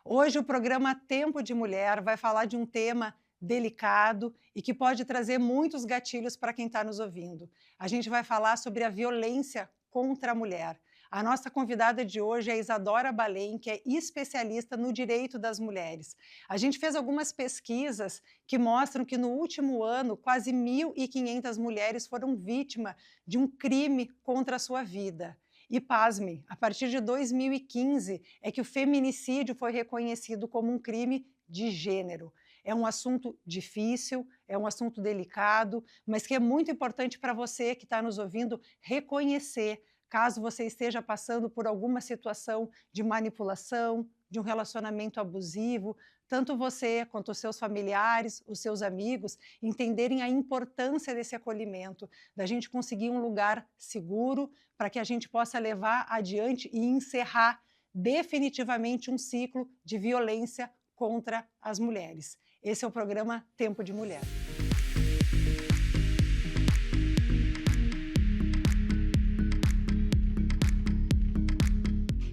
Hoje o programa Tempo de Mulher vai falar de um tema delicado e que pode trazer muitos gatilhos para quem está nos ouvindo. A gente vai falar sobre a violência contra a mulher. A nossa convidada de hoje é a Isadora Balém, que é especialista no direito das mulheres. A gente fez algumas pesquisas que mostram que no último ano, quase 1.500 mulheres foram vítimas de um crime contra a sua vida. E pasme, a partir de 2015 é que o feminicídio foi reconhecido como um crime de gênero. É um assunto difícil, é um assunto delicado, mas que é muito importante para você que está nos ouvindo reconhecer, caso você esteja passando por alguma situação de manipulação, de um relacionamento abusivo, tanto você quanto os seus familiares, os seus amigos, entenderem a importância desse acolhimento, da gente conseguir um lugar seguro para que a gente possa levar adiante e encerrar definitivamente um ciclo de violência contra as mulheres. Esse é o programa Tempo de Mulher.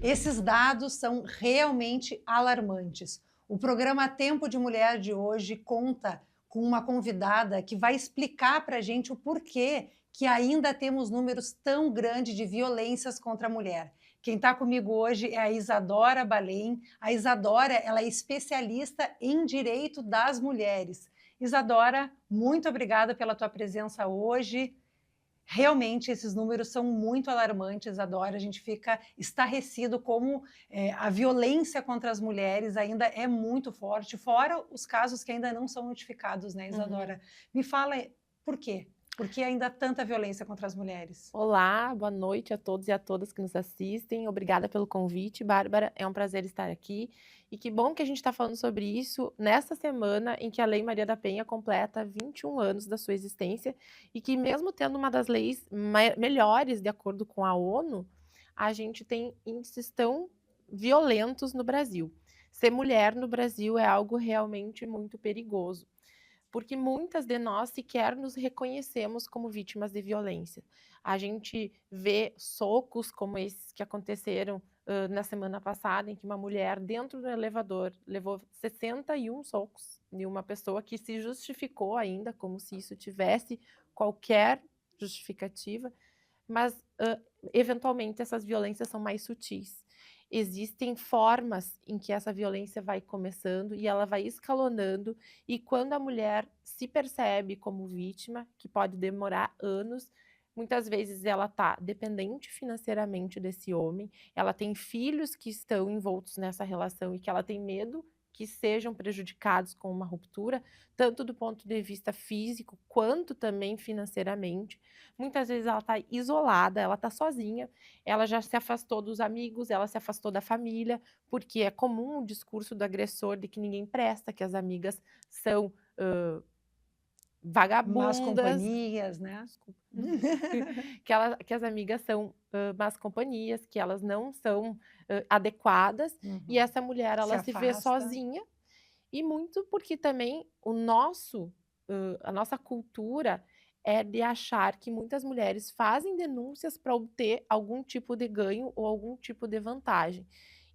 Esses dados são realmente alarmantes. O programa Tempo de Mulher de hoje conta com uma convidada que vai explicar para a gente o porquê que ainda temos números tão grandes de violências contra a mulher. Quem está comigo hoje é a Isadora Balém. A Isadora, ela é especialista em direito das mulheres. Isadora, muito obrigada pela tua presença hoje. Realmente, esses números são muito alarmantes, Adora. A gente fica estarrecido como a violência contra as mulheres ainda é muito forte, fora os casos que ainda não são notificados, né, Isadora? Me fala por quê? Por que ainda há tanta violência contra as mulheres? Olá, boa noite a todos e a todas que nos assistem. Obrigada pelo convite, Bárbara. É um prazer estar aqui. E que bom que a gente está falando sobre isso nesta semana em que a Lei Maria da Penha completa 21 anos da sua existência e que, mesmo tendo uma das leis melhores, de acordo com a ONU, a gente tem índices tão violentos no Brasil. Ser mulher no Brasil é algo realmente muito perigoso, porque muitas de nós sequer nos reconhecemos como vítimas de violência. A gente vê socos como esses que aconteceram na semana passada, em que uma mulher dentro do elevador levou 61 socos de uma pessoa que se justificou ainda, como se isso tivesse qualquer justificativa, mas eventualmente essas violências são mais sutis. Existem formas em que essa violência vai começando e ela vai escalonando, e quando a mulher se percebe como vítima, que pode demorar anos, muitas vezes ela está dependente financeiramente desse homem, ela tem filhos que estão envoltos nessa relação e que ela tem medo que sejam prejudicados com uma ruptura, tanto do ponto de vista físico quanto também financeiramente. Muitas vezes ela está isolada, ela está sozinha, ela já se afastou dos amigos, ela se afastou da família, porque é comum o discurso do agressor de que ninguém presta, que as amigas são Más vagabundas, companhias, né? desculpa, que as amigas são más companhias, que elas não são adequadas, e essa mulher Se ela se vê afasta. sozinha, e muito porque também a nossa cultura é de achar que muitas mulheres fazem denúncias para obter algum tipo de ganho ou algum tipo de vantagem.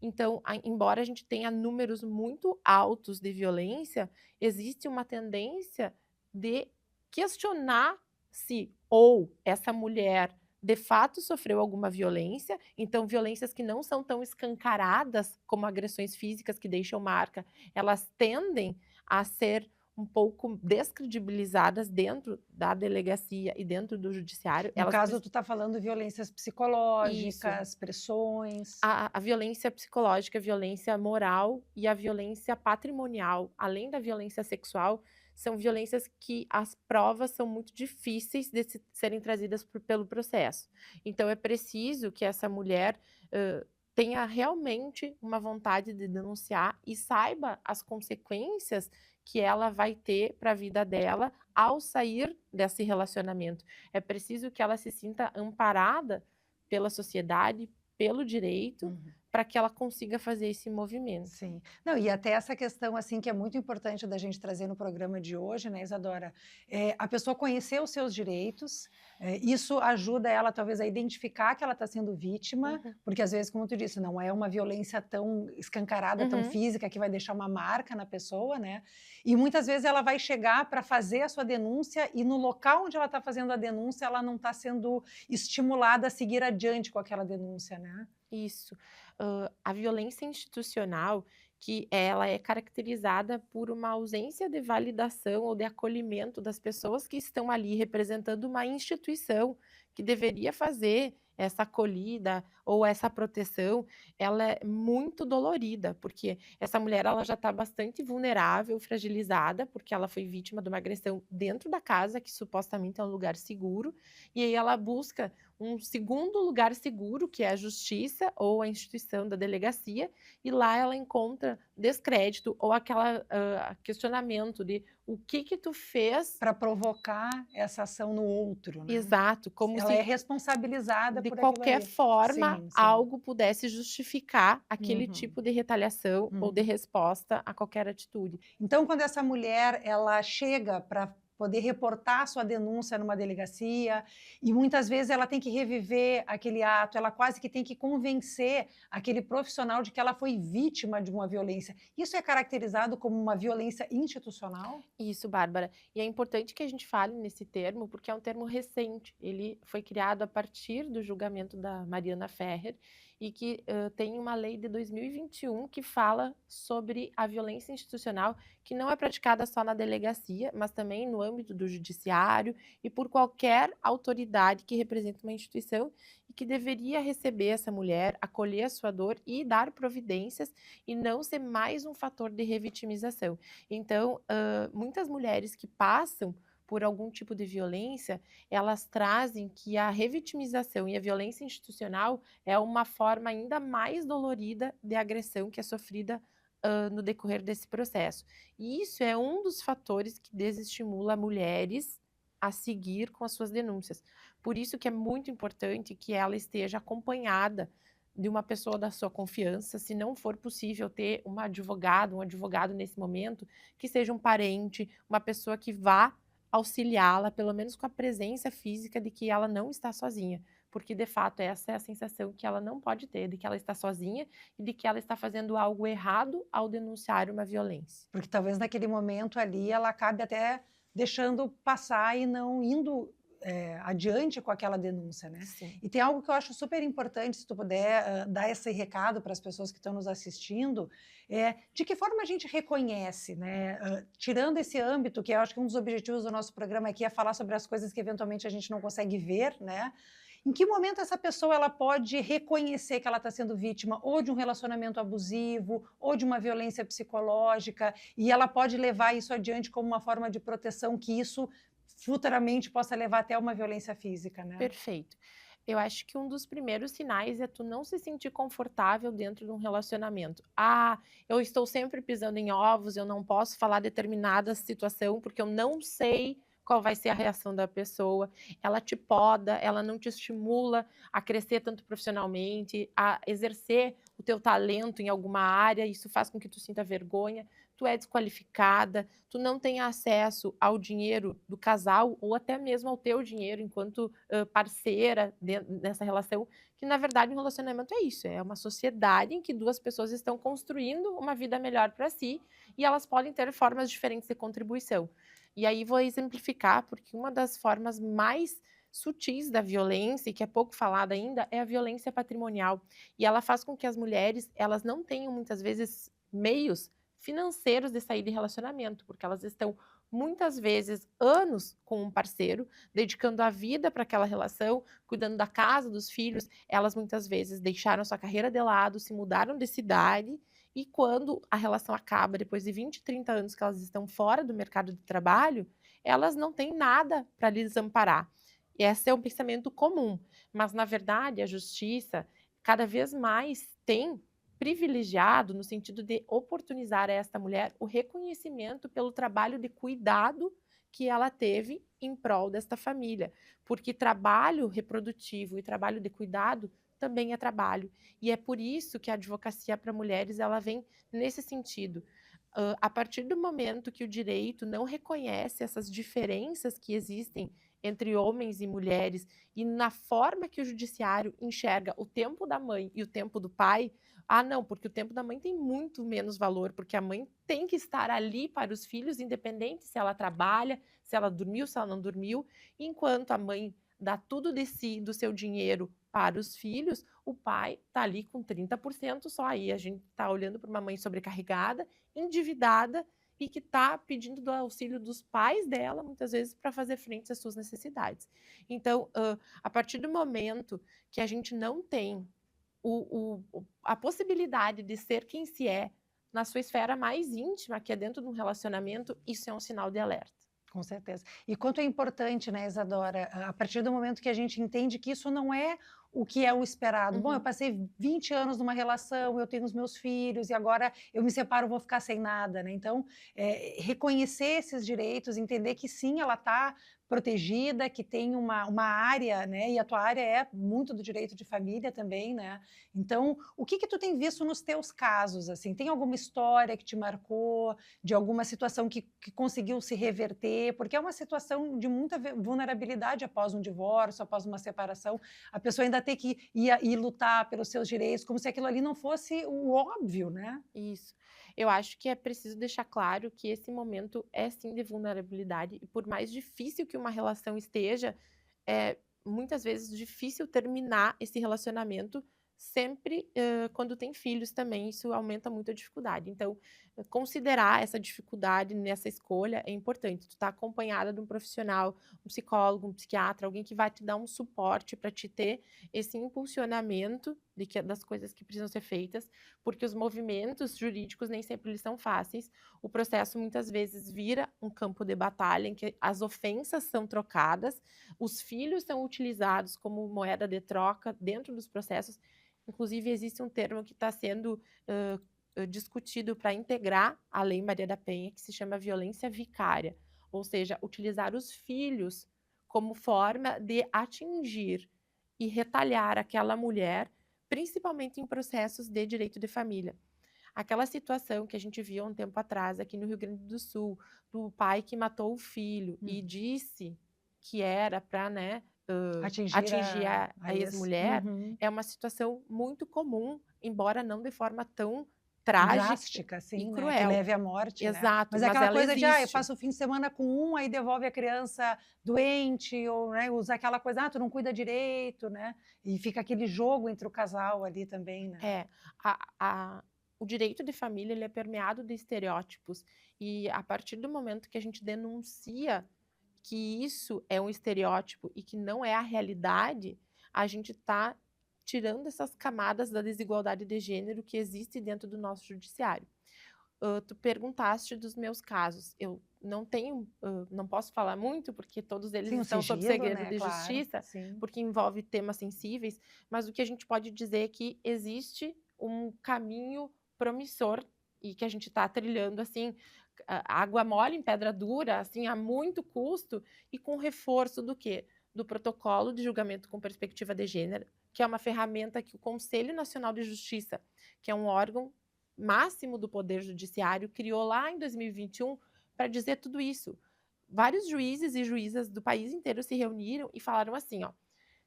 Então, embora a gente tenha números muito altos de violência, existe uma tendência de questionar se ou essa mulher de fato sofreu alguma violência, então violências que não são tão escancaradas como agressões físicas que deixam marca, elas tendem a ser um pouco descredibilizadas dentro da delegacia e dentro do judiciário. No Elas caso, tu está falando violências isso. psicológicas, pressões. A violência psicológica, a violência moral e a violência patrimonial, além da violência sexual, são violências que as provas são muito difíceis de serem trazidas pelo processo. Então é preciso que essa mulher tenha realmente uma vontade de denunciar e saiba as consequências que ela vai ter para a vida dela ao sair desse relacionamento. É preciso que ela se sinta amparada pela sociedade, pelo direito, para que ela consiga fazer esse movimento. Sim. Não, e até essa questão, assim, que é muito importante da gente trazer no programa de hoje, né, Isadora? A pessoa conhecer os seus direitos, isso ajuda ela, talvez, a identificar que ela está sendo vítima, Uhum. porque, às vezes, como tu disse, não é uma violência tão escancarada, tão Uhum. física, que vai deixar uma marca na pessoa, né? E, muitas vezes, ela vai chegar para fazer a sua denúncia e, no local onde ela está fazendo a denúncia, ela não está sendo estimulada a seguir adiante com aquela denúncia, né? Isso. A violência institucional, que ela é caracterizada por uma ausência de validação ou de acolhimento das pessoas que estão ali representando uma instituição que deveria fazer essa acolhida ou essa proteção, ela é muito dolorida, porque essa mulher ela já está bastante vulnerável, fragilizada, porque ela foi vítima de uma agressão dentro da casa, que supostamente é um lugar seguro, e aí ela busca um segundo lugar seguro, que é a justiça ou a instituição da delegacia, e lá ela encontra descrédito ou aquela questionamento de o que tu fez. Para provocar essa ação no outro, né? Exato, como Ela é se responsabilizada de por aquilo qualquer ali. forma Sim, sim. algo pudesse justificar aquele Uhum, tipo de retaliação ou de uhum. resposta a qualquer atitude. Então, quando essa mulher ela chega para poder reportar sua denúncia numa delegacia, e muitas vezes ela tem que reviver aquele ato, ela quase que tem que convencer aquele profissional de que ela foi vítima de uma violência. Isso é caracterizado como uma violência institucional? Isso, Bárbara. E é importante que a gente fale nesse termo, porque é um termo recente. Ele foi criado a partir do julgamento da Mariana Ferrer e que tem uma lei de 2021 que fala sobre a violência institucional, que não é praticada só na delegacia, mas também no âmbito do judiciário e por qualquer autoridade que representa uma instituição e que deveria receber essa mulher, acolher a sua dor e dar providências e não ser mais um fator de revitimização. Então, muitas mulheres que passam por algum tipo de violência, elas trazem que a revitimização e a violência institucional é uma forma ainda mais dolorida de agressão que é sofrida no decorrer desse processo. E isso é um dos fatores que desestimula mulheres a seguir com as suas denúncias. Por isso que é muito importante que ela esteja acompanhada de uma pessoa da sua confiança, se não for possível ter uma advogada, um advogado nesse momento, que seja um parente, uma pessoa que vá auxiliá-la, pelo menos com a presença física de que ela não está sozinha, porque de fato essa é a sensação que ela não pode ter, de que ela está sozinha e de que ela está fazendo algo errado ao denunciar uma violência. Porque talvez naquele momento ali ela acabe até deixando passar e não indo adiante com aquela denúncia, né? Sim. E tem algo que eu acho super importante, se tu puder dar esse recado para as pessoas que estão nos assistindo, de que forma a gente reconhece, né? Tirando esse âmbito, que eu acho que um dos objetivos do nosso programa aqui é falar sobre as coisas que eventualmente a gente não consegue ver, né? Em que momento essa pessoa ela pode reconhecer que ela está sendo vítima ou de um relacionamento abusivo ou de uma violência psicológica e ela pode levar isso adiante como uma forma de proteção que isso futuramente possa levar até uma violência física, né? Perfeito. Eu acho que um dos primeiros sinais é tu não se sentir confortável dentro de um relacionamento. Ah, eu estou sempre pisando em ovos, eu não posso falar determinada situação porque eu não sei qual vai ser a reação da pessoa. Ela te poda, ela não te estimula a crescer tanto profissionalmente, a exercer o teu talento em alguma área, isso faz com que tu sinta vergonha, tu é desqualificada, tu não tem acesso ao dinheiro do casal ou até mesmo ao teu dinheiro enquanto parceira nessa relação, que na verdade um relacionamento é isso, é uma sociedade em que duas pessoas estão construindo uma vida melhor para si e elas podem ter formas diferentes de contribuição. E aí vou exemplificar, porque uma das formas mais sutis da violência, e que é pouco falada ainda, é a violência patrimonial. E ela faz com que as mulheres, elas não tenham muitas vezes meios financeiros de sair de relacionamento, porque elas estão muitas vezes anos com um parceiro, dedicando a vida para aquela relação, cuidando da casa, dos filhos. Elas muitas vezes deixaram sua carreira de lado, se mudaram de cidade e quando a relação acaba, depois de 20, 30 anos que elas estão fora do mercado de trabalho, elas não têm nada para lhes amparar. Esse é um pensamento comum, mas na verdade a justiça cada vez mais tem privilegiado no sentido de oportunizar a esta mulher o reconhecimento pelo trabalho de cuidado que ela teve em prol desta família, porque trabalho reprodutivo e trabalho de cuidado também é trabalho. E é por isso que a advocacia para mulheres ela vem nesse sentido. A partir do momento que o direito não reconhece essas diferenças que existem entre homens e mulheres e na forma que o judiciário enxerga o tempo da mãe e o tempo do pai, ah, não, porque o tempo da mãe tem muito menos valor, porque a mãe tem que estar ali para os filhos, independente se ela trabalha, se ela dormiu, se ela não dormiu, enquanto a mãe dá tudo de si, do seu dinheiro para os filhos, o pai está ali com 30% só. Aí a gente está olhando para uma mãe sobrecarregada, endividada e que está pedindo do auxílio dos pais dela, muitas vezes, para fazer frente às suas necessidades. Então, a partir do momento que a gente não tem a possibilidade de ser quem se é na sua esfera mais íntima, que é dentro de um relacionamento, isso é um sinal de alerta. Com certeza. E quanto é importante, né, Isadora, a partir do momento que a gente entende que isso não é o que é o esperado. Bom, eu passei 20 anos numa relação, eu tenho os meus filhos e agora eu me separo, vou ficar sem nada, né? Então, reconhecer esses direitos, entender que sim, ela está protegida, que tem uma área, né? E a tua área é muito do direito de família também, né? Então, o que tu tem visto nos teus casos, assim? Tem alguma história que te marcou, de alguma situação que conseguiu se reverter? Porque é uma situação de muita vulnerabilidade após um divórcio, após uma separação. A pessoa ainda ter que ir lutar pelos seus direitos, como se aquilo ali não fosse o óbvio, né? Isso. Eu acho que é preciso deixar claro que esse momento é sim de vulnerabilidade, e por mais difícil que uma relação esteja, é muitas vezes difícil terminar esse relacionamento, sempre quando tem filhos também, isso aumenta muito a dificuldade. Então, considerar essa dificuldade nessa escolha é importante. Tu tá acompanhada de um profissional, um psicólogo, um psiquiatra, alguém que vai te dar um suporte para te ter esse impulsionamento das coisas que precisam ser feitas, porque os movimentos jurídicos nem sempre eles são fáceis. O processo muitas vezes vira um campo de batalha em que as ofensas são trocadas, os filhos são utilizados como moeda de troca dentro dos processos. Inclusive, existe um termo que está sendo discutido para integrar a Lei Maria da Penha, que se chama violência vicária, ou seja, utilizar os filhos como forma de atingir e retalhar aquela mulher, principalmente em processos de direito de família. Aquela situação que a gente viu há um tempo atrás aqui no Rio Grande do Sul, do pai que matou o filho e disse que era para, né, atingir a ex-mulher, é uma situação muito comum, embora não de forma tão trágica drástica, assim, e né? cruel. Que leve à morte, exato, né? Mas aquela coisa existe. de, eu passo o fim de semana com um, aí devolve a criança doente, ou né, usa aquela coisa, tu não cuida direito, né? E fica aquele jogo entre o casal ali também, né? O direito de família ele é permeado de estereótipos, e a partir do momento que a gente denuncia que isso é um estereótipo e que não é a realidade, a gente está tirando essas camadas da desigualdade de gênero que existe dentro do nosso judiciário. Tu perguntaste dos meus casos. Eu não tenho, não posso falar muito, porque todos eles Sim, estão sob sigilo, segredo né? de Claro, justiça, sim. porque envolve temas sensíveis, mas o que a gente pode dizer é que existe um caminho promissor e que a gente está trilhando, assim, água mole em pedra dura, assim, a muito custo e com reforço do quê? Do protocolo de julgamento com perspectiva de gênero, que é uma ferramenta que o Conselho Nacional de Justiça, que é um órgão máximo do Poder Judiciário, criou lá em 2021 para dizer tudo isso. Vários juízes e juízas do país inteiro se reuniram e falaram assim, ó,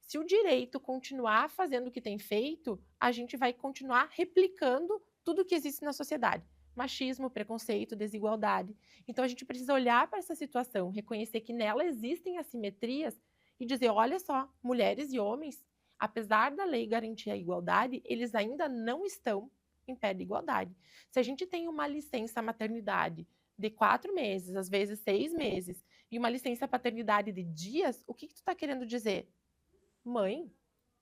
se o direito continuar fazendo o que tem feito, a gente vai continuar replicando tudo que existe na sociedade. Machismo, preconceito, desigualdade. Então a gente precisa olhar para essa situação, reconhecer que nela existem assimetrias e dizer, olha só, mulheres e homens, apesar da lei garantir a igualdade, eles ainda não estão em pé de igualdade. Se a gente tem uma licença maternidade de 4 meses, às vezes 6 meses, e uma licença paternidade de dias, o que tu está querendo dizer? Mãe,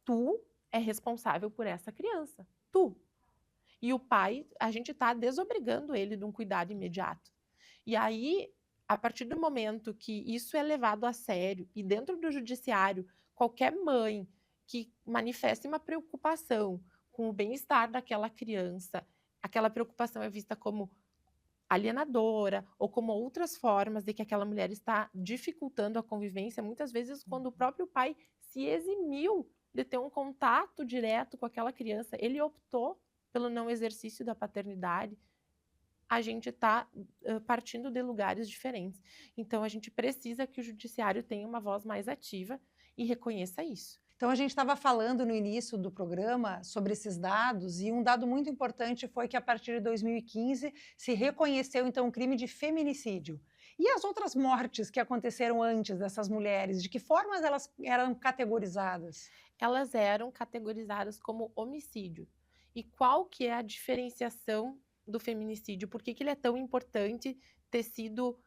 tu é responsável por essa criança. Tu. E o pai, a gente está desobrigando ele de um cuidado imediato. E aí, a partir do momento que isso é levado a sério, e dentro do judiciário, qualquer mãe que manifeste uma preocupação com o bem-estar daquela criança, aquela preocupação é vista como alienadora ou como outras formas de que aquela mulher está dificultando a convivência, muitas vezes quando o próprio pai se eximiu de ter um contato direto com aquela criança, ele optou pelo não exercício da paternidade, a gente está partindo de lugares diferentes. Então, a gente precisa que o judiciário tenha uma voz mais ativa e reconheça isso. Então, a gente estava falando no início do programa sobre esses dados, e um dado muito importante foi que, a partir de 2015, se reconheceu, então, o crime de feminicídio. E as outras mortes que aconteceram antes dessas mulheres, de que formas elas eram categorizadas? Elas eram categorizadas como homicídio. E qual que é a diferenciação do feminicídio? Por que ele é tão importante ter sido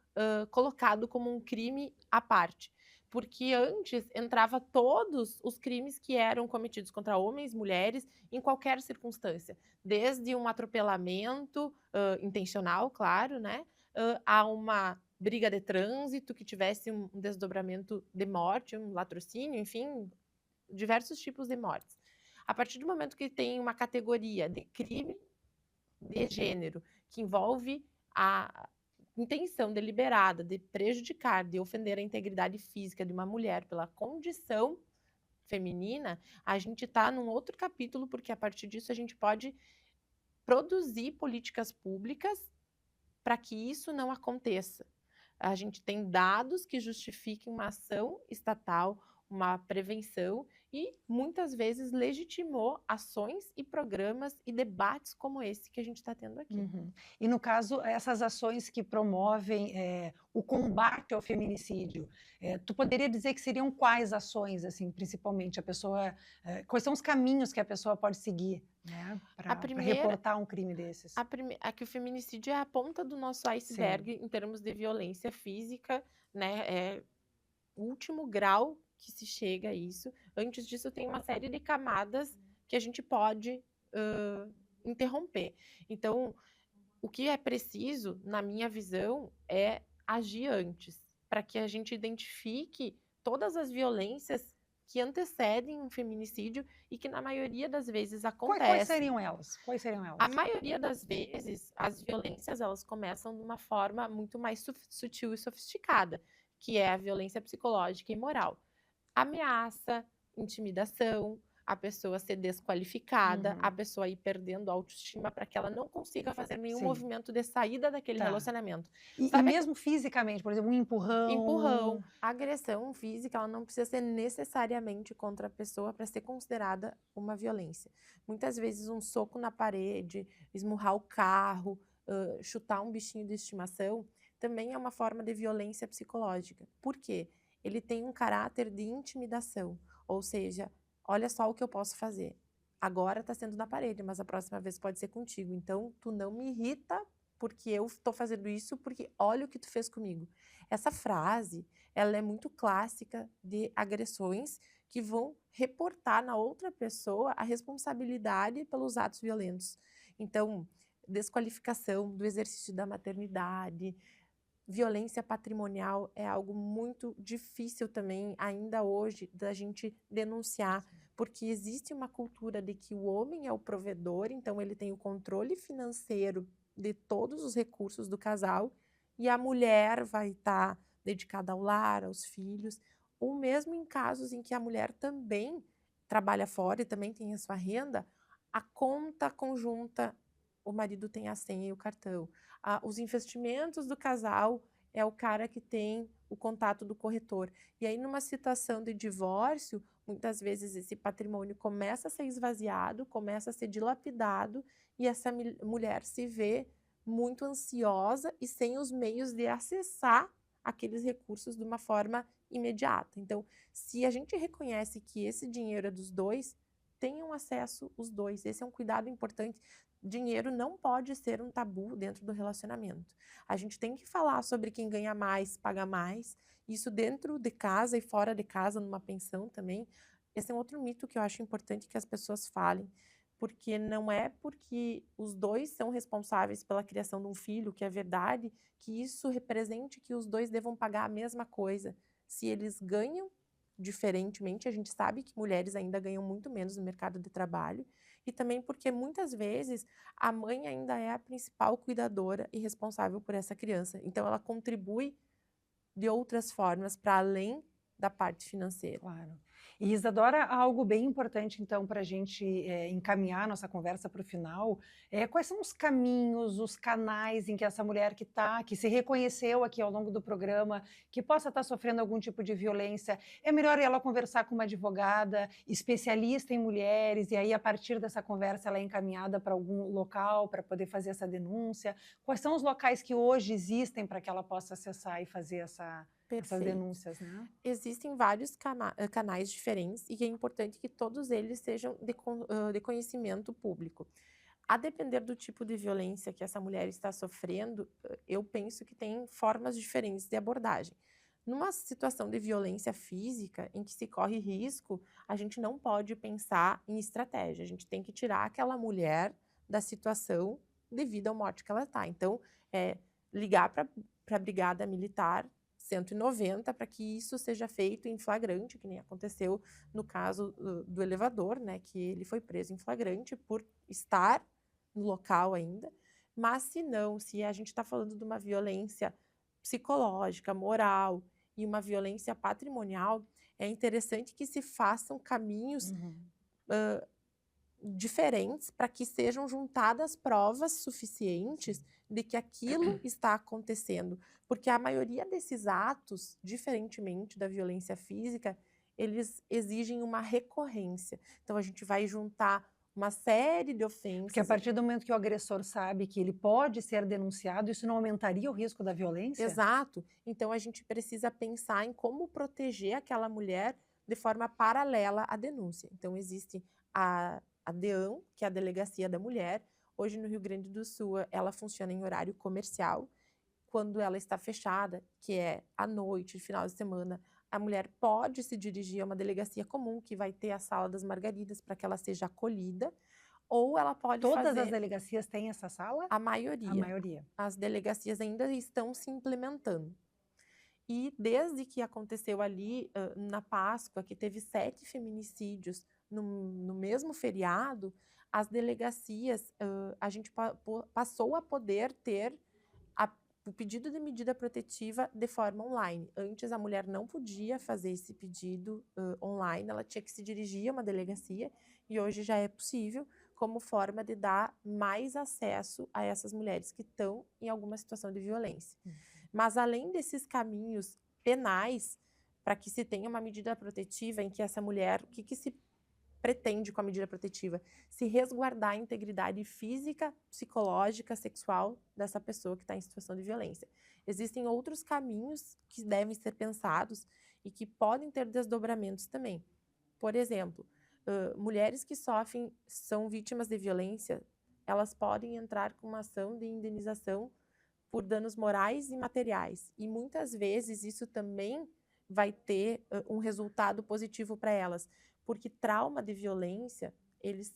colocado como um crime à parte? Porque antes entrava todos os crimes que eram cometidos contra homens, mulheres, em qualquer circunstância, desde um atropelamento intencional, claro, né, a uma briga de trânsito que tivesse um desdobramento de morte, um latrocínio, enfim, diversos tipos de mortes. A partir do momento que tem uma categoria de crime de gênero que envolve a intenção deliberada de prejudicar, de ofender a integridade física de uma mulher pela condição feminina, a gente está num outro capítulo, porque a partir disso a gente pode produzir políticas públicas para que isso não aconteça. A gente tem dados que justifiquem uma ação estatal, uma prevenção e muitas vezes legitimou ações e programas e debates como esse que a gente está tendo aqui. E no caso, essas ações que promovem o combate ao feminicídio, tu poderia dizer que seriam quais ações, assim, principalmente a pessoa, quais são os caminhos que a pessoa pode seguir, né, para reportar um crime desses? A que o feminicídio é a ponta do nosso iceberg em termos de violência física, né? É o último grau que se chega a isso. Antes disso, tem uma série de camadas que a gente pode interromper. Então, o que é preciso, na minha visão, é agir antes, para que a gente identifique todas as violências que antecedem um feminicídio e que, na maioria das vezes, acontecem. Quais seriam elas? Quais seriam elas? A maioria das vezes, as violências, elas começam de uma forma muito mais sutil e sofisticada, que é a violência psicológica e moral. Ameaça, intimidação, a pessoa ser desqualificada, a pessoa ir perdendo a autoestima para que ela não consiga fazer nenhum movimento de saída daquele relacionamento. E mesmo fisicamente, por exemplo, um empurrão? Empurrão. A agressão física, ela não precisa ser necessariamente contra a pessoa para ser considerada uma violência. Muitas vezes um soco na parede, esmurrar o carro, chutar um bichinho de estimação, também é uma forma de violência psicológica. Por quê? Ele tem um caráter de intimidação, ou seja, olha só o que eu posso fazer. Agora está sendo na parede, mas a próxima vez pode ser contigo. Então, tu não me irrita porque eu estou fazendo isso, porque olha o que tu fez comigo. Essa frase, ela é muito clássica de agressões que vão reportar na outra pessoa a responsabilidade pelos atos violentos. Então, desqualificação do exercício da maternidade, violência patrimonial é algo muito difícil também, ainda hoje, da gente denunciar, porque existe uma cultura de que o homem é o provedor, então ele tem o controle financeiro de todos os recursos do casal, e a mulher vai estar dedicada ao lar, aos filhos, ou mesmo em casos em que a mulher também trabalha fora e também tem a sua renda, a conta conjunta, o marido tem a senha e o cartão. Os investimentos do casal é o cara que tem o contato do corretor. E aí, numa situação de divórcio, muitas vezes esse patrimônio começa a ser esvaziado, começa a ser dilapidado, e essa mulher se vê muito ansiosa e sem os meios de acessar aqueles recursos de uma forma imediata. Então, se a gente reconhece que esse dinheiro é dos dois, tenham acesso os dois. Esse é um cuidado importante. Dinheiro não pode ser um tabu dentro do relacionamento. A gente tem que falar sobre quem ganha mais, paga mais, isso dentro de casa e fora de casa, numa pensão também. Esse é um outro mito que eu acho importante que as pessoas falem, porque não é porque os dois são responsáveis pela criação de um filho, que é verdade, que isso represente que os dois devam pagar a mesma coisa. Se eles ganham diferentemente, a gente sabe que mulheres ainda ganham muito menos no mercado de trabalho, e também porque muitas vezes a mãe ainda é a principal cuidadora e responsável por essa criança. Então ela contribui de outras formas para além da parte financeira. Claro. E Isadora, algo bem importante, então, para a gente encaminhar nossa conversa para o final, quais são os caminhos, os canais em que essa mulher que se reconheceu aqui ao longo do programa, que possa estar sofrendo algum tipo de violência, é melhor ela conversar com uma advogada especialista em mulheres, e aí, a partir dessa conversa, ela é encaminhada para algum local para poder fazer essa denúncia? Quais são os locais que hoje existem para que ela possa acessar e fazer essas Perfeito. denúncias, né? Existem vários canais diferentes e é importante que todos eles sejam de conhecimento público. A depender do tipo de violência que essa mulher está sofrendo, eu penso que tem formas diferentes de abordagem. Numa situação de violência física, em que se corre risco, a gente não pode pensar em estratégia. A gente tem que tirar aquela mulher da situação devido à morte que ela está. Então, ligar para a Brigada Militar 190 para que isso seja feito em flagrante, que nem aconteceu no caso do elevador, né, que ele foi preso em flagrante por estar no local ainda. Mas se não, se a gente está falando de uma violência psicológica, moral e uma violência patrimonial, é interessante que se façam caminhos diferentes para que sejam juntadas provas suficientes de que aquilo está acontecendo. Porque a maioria desses atos, diferentemente da violência física, eles exigem uma recorrência. Então, a gente vai juntar uma série de ofensas. Porque a partir do momento que o agressor sabe que ele pode ser denunciado, isso não aumentaria o risco da violência? Exato. Então, a gente precisa pensar em como proteger aquela mulher de forma paralela à denúncia. Então, existe a DEAM, que é a Delegacia da Mulher. Hoje, no Rio Grande do Sul, ela funciona em horário comercial. Quando ela está fechada, que é à noite, final de semana, a mulher pode se dirigir a uma delegacia comum, que vai ter a Sala das Margaridas, para que ela seja acolhida, ou ela pode fazer... Todas as delegacias têm essa sala? A maioria. A maioria. As delegacias ainda estão se implementando. E desde que aconteceu ali, na Páscoa, que teve 7 feminicídios no mesmo feriado, as delegacias, a gente passou a poder ter o pedido de medida protetiva de forma online. Antes, a mulher não podia fazer esse pedido online, ela tinha que se dirigir a uma delegacia, e hoje já é possível, como forma de dar mais acesso a essas mulheres que estão em alguma situação de violência. Mas, além desses caminhos penais, para que se tenha uma medida protetiva em que essa mulher, o que se pretende com a medida protetiva? Se resguardar a integridade física, psicológica, sexual dessa pessoa que está em situação de violência. Existem outros caminhos que devem ser pensados e que podem ter desdobramentos também. Por exemplo, mulheres que são vítimas de violência, elas podem entrar com uma ação de indenização por danos morais e materiais. E muitas vezes isso também vai ter um resultado positivo para elas, porque trauma de violência, eles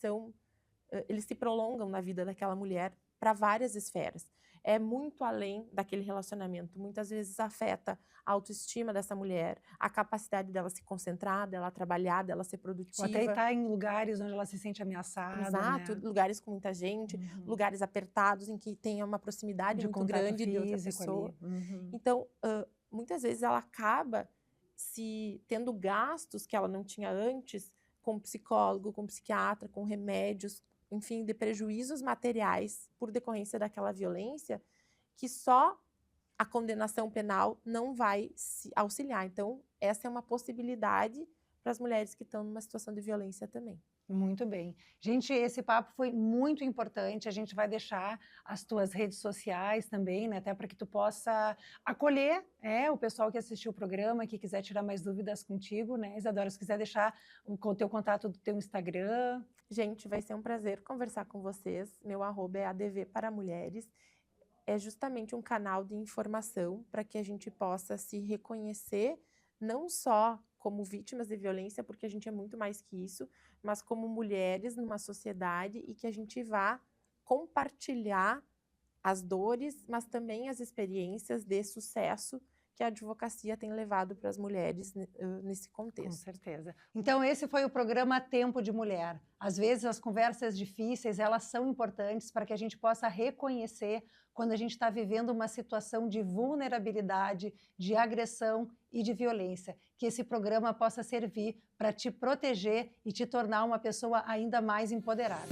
se prolongam na vida daquela mulher para várias esferas. É muito além daquele relacionamento. Muitas vezes afeta a autoestima dessa mulher, a capacidade dela se concentrar, dela trabalhar, dela ser produtiva. Ou até estar em lugares onde ela se sente ameaçada. Exato, né? Lugares com muita gente, lugares apertados em que tenha uma proximidade muito grande de outra pessoa. Então, muitas vezes ela acaba tendo gastos que ela não tinha antes, com psicólogo, com psiquiatra, com remédios, enfim, de prejuízos materiais por decorrência daquela violência, que só a condenação penal não vai se auxiliar. Então, essa é uma possibilidade para as mulheres que estão numa situação de violência também. Muito bem. Gente, esse papo foi muito importante. A gente vai deixar as tuas redes sociais também, né? Até para que tu possa acolher o pessoal que assistiu o programa, que quiser tirar mais dúvidas contigo, né? Isadora, se quiser deixar o teu contato do teu Instagram. Gente, vai ser um prazer conversar com vocês. Meu @ é ADV para Mulheres. É justamente um canal de informação para que a gente possa se reconhecer, não só como vítimas de violência, porque a gente é muito mais que isso, mas como mulheres numa sociedade, e que a gente vá compartilhar as dores, mas também as experiências de sucesso que a advocacia tem levado para as mulheres nesse Com contexto. certeza. Então, esse foi o programa Tempo de Mulher. Às vezes, as conversas difíceis, elas são importantes para que a gente possa reconhecer quando a gente está vivendo uma situação de vulnerabilidade, de agressão e de violência. Que esse programa possa servir para te proteger e te tornar uma pessoa ainda mais empoderada.